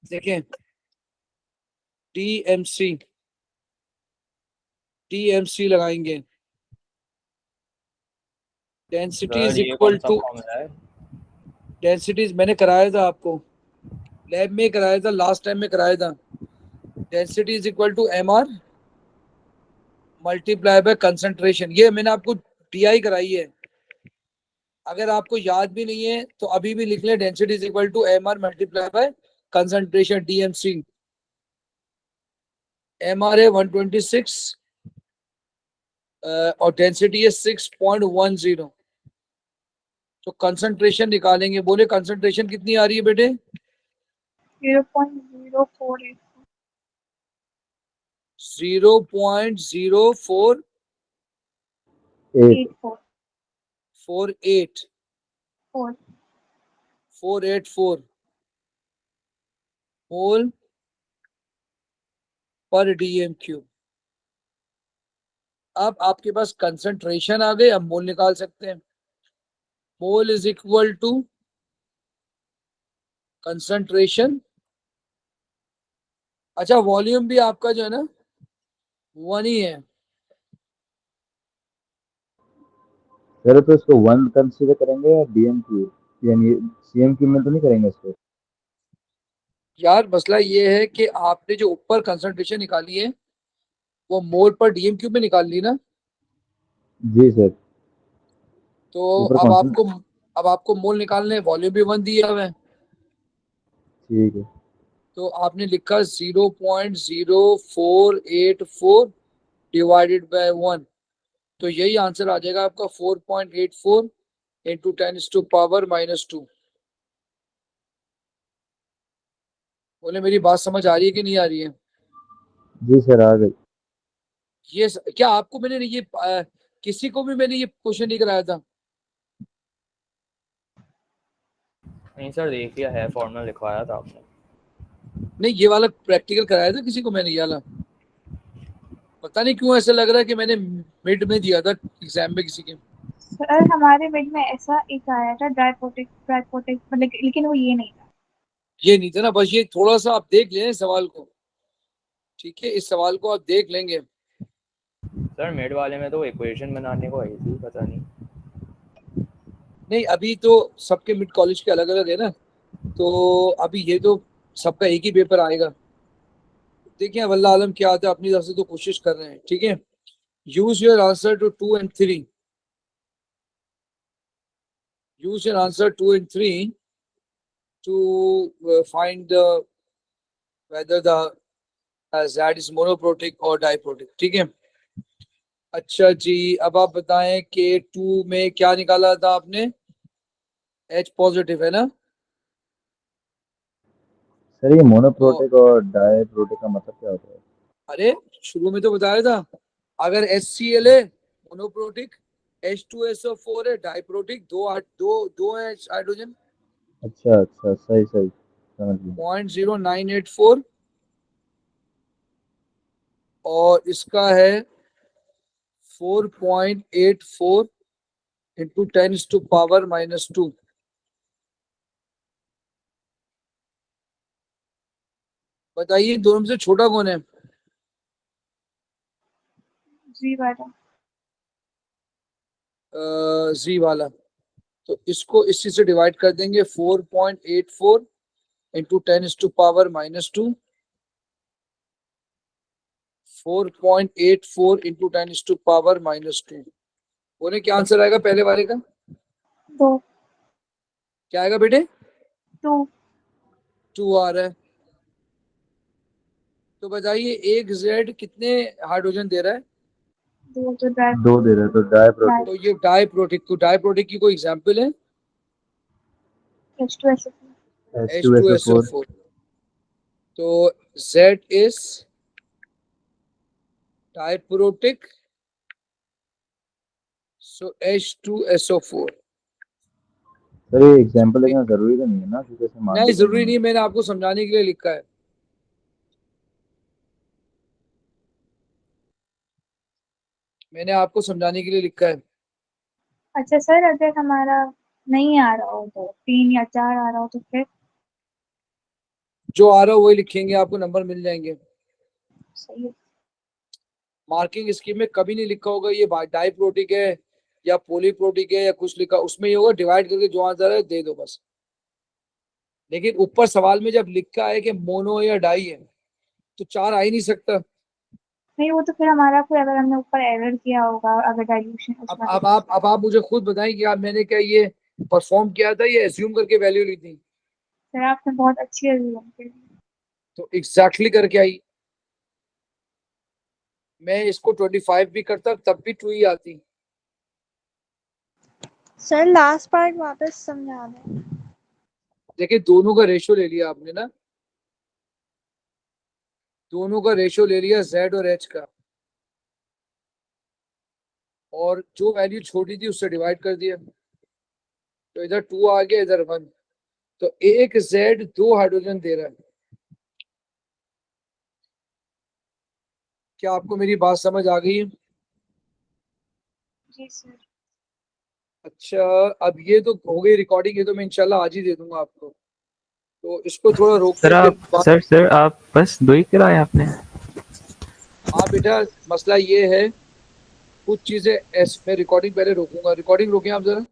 देखें डीएमसी, डीएमसी लगाएंगे, डेंसिटी सर इज ये कौन इक्वल सा टू, फॉर्मूला है? डेंसिटी मैंने कराया था आपको, लैब में कराया था, लास्ट टाइम में कराया था। Density is equal to M R multiply by concentration. ये मैंने आपको टीआई कराई है, अगर आपको याद भी नहीं है तो अभी भी लिख ले, density is equal to M R multiply by concentration DMC. M R है 126 और डेंसिटी है 6.10। तो कंसंट्रेशन निकालेंगे, बोले कंसंट्रेशन कितनी आ रही है बेटे? 0.048 0.0448 4 484 मोल पर डीएम क्यूब। अब आपके पास कंसंट्रेशन आ गए, अब मोल निकाल सकते हैं। Mole is equal to concentration, अच्छा वॉल्यूम भी आपका जो है ना 1 ही है। सर तो इसको 1 कंसीडर करेंगे या डीएम क्यूब, यानी सीएम क्यूब में तो नहीं करेंगे इसको? यार मसला ये है कि आपने जो ऊपर कंसंट्रेशन निकाली है वो मोल पर डीएम क्यूब में निकाल ली ना, जी सर। तो ऊपर अब कौन सी? आपको मोल निकालने, वॉल्यूम भी 1 दिया हुआ है, ठीक है। तो आपने लिखा 0.0484 डिवाइडेड बाय 1, तो यही आंसर आ जाएगा आपका 4.84 इंटू 10⁻⁻²। बोले मेरी बात समझ आ रही है कि नहीं आ रही है? जी सर आ गई। क्या आपको मैंने ये किसी को भी मैंने ये क्वेश्चन नहीं कराया था? नहीं सर, देख लिया है, फॉर्मूला लिखवाया था आपने। नहीं, ये वाला प्रैक्टिकल कराया था किसी को मैंने, ये वाला पता नहीं क्यों ऐसा लग रहा है कि मैंने मिड में दिया था एग्जाम में किसी के। सर हमारे मिड में ऐसा एक आया था ड्राइपोटिक मतलब लेकिन वो ये नहीं था। ये नहीं था ना, बस ये थोड़ा सा आप देख लें इस सवाल को, ठीक है, इस सवाल को आप देख लेंगे। सर मिड वाले में तो इक्वेशन बनाने को आई थी, पता नहीं। नहीं अभी तो सबके मिड कॉलेज के अलग अलग है ना, तो अभी ये तो सबका एक ही पेपर आएगा। देखिए अब अल्लाह आलम क्या आता है, अपनी तरफ से तो कोशिश कर रहे हैं, ठीक है। Use your answer to 2 and 3, use your answer 2 and 3 to find whether the Z is monoprotic or diprotic, ठीक है। अच्छा जी, अब आप बताएं कि 2 में क्या निकाला था आपने? H पॉजिटिव है ना। सर ये मोनोप्रोटिक और डायप्रोटिक का मतलब क्या होता है? अरे शुरू में तो बताया था, अगर HCl है मोनोप्रोटिक, H2SO4 है डाइप्रोटिक, दो है हाइड्रोजन। अच्छा अच्छा, सही सही समझ गया। 0.0984 और इसका है 4.84 इंटू 10⁻⁻²। बताइए दोनों में से छोटा कौन है? जी वाला। जी वाला। तो इसको इसी से डिवाइड कर देंगे, 4.84 इंटू 10⁻⁻², 4.84 इंटू 10⁻⁻²। बोले क्या आंसर आएगा पहले वाले का? 2 क्या आएगा बेटे? 2 2 आ रहा है। तो बताइए एक Z कितने हाइड्रोजन दे रहा है? 2 तो 2 दे रहे हैं, तो डायप्रोटिक। तो ये डाइप्रोटिक की कोई एग्जांपल है? H2SO4 H2SO4 तो Z is diprotic, so H2SO4। Sir ये एग्जांपल लिखना जरूरी तो नहीं है ना, क्योंकि ऐसे मान नहीं लो जरूरी नहीं, मैंने आपको समझाने के लिए लिखा है। मैंने आपको समझाने के लिए लिखा है। अच्छा सर, अगर हमारा नहीं आ रहा हो तो 3 या 4 आ रहा हो तो फिर? जो आ रहा हो वही लिखेंगे, आपको नंबर मिल जाएंगे। सही है। मार्किंग स्कीम में कभी नहीं लिखा होगा ये डाइप्रोटिक है या पॉलीप्रोटिक है या कुछ लिखा, उसमें ये होगा डिवाइड करके जो आंसर है दे दो बस। लेकिन ऊपर सवाल में जब लिखा है कि मोनो या डाई है तो 4 आ ही नहीं सकता। नहीं, वो तो फिर हमारा कोई, अगर हमने ऊपर एरर किया होगा, अगर डाइल्यूशन अब आप मुझे खुद बताएं कि आप मैंने क्या ये परफॉर्म किया था या एज्यूम करके वैल्यू ली थी? सर आपने बहुत अच्छी एज्यूम की। तो एग्जैक्टली करके आई। मैं इसको 25 भी करता तब भी 2 ही आती। सर लास्ट पार्ट वापस समझा दें। देखिए दोनों का रेशियो ले लिया आपने ना, दोनों का रेशियो ले लिया Z और H का, और जो वैल्यू छोटी थी उससे डिवाइड कर दिया, तो इधर 2 आ गया इधर 1, तो एक Z 2 हाइड्रोजन दे रहा है। क्या आपको मेरी बात समझ आ गई है? जी सर। अच्छा, अब ये तो हो गई रिकॉर्डिंग, ये तो मैं इंशाल्लाह आज ही दे दूंगा आपको, तो इसको थोड़ा रोक सर आप सर आप बस 2 ही कराए आपने? हाँ बेटा, मसला ये है कुछ चीजें ऐसे, मैं रिकॉर्डिंग पहले रोकूंगा, रिकॉर्डिंग रोकें आप जरा।